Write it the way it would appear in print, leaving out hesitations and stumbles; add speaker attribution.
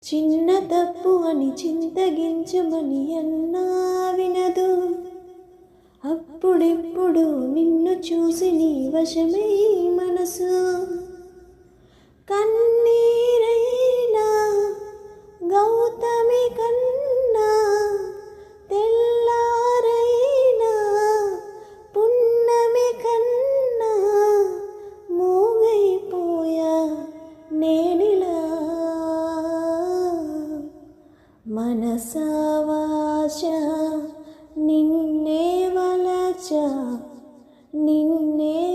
Speaker 1: చిన్న తప్పు అని చింతగించమని అన్నా వినదు. అప్పుడెప్పుడు నిన్ను చూసి నీ వశమై మనసు. కన్నీరైనా గౌతమి కన్నా తెల్లారైనా పున్నమి కన్నా మూగైపోయా నేనిలా. మనసావాచ నిన్నే వలచ నిన్నే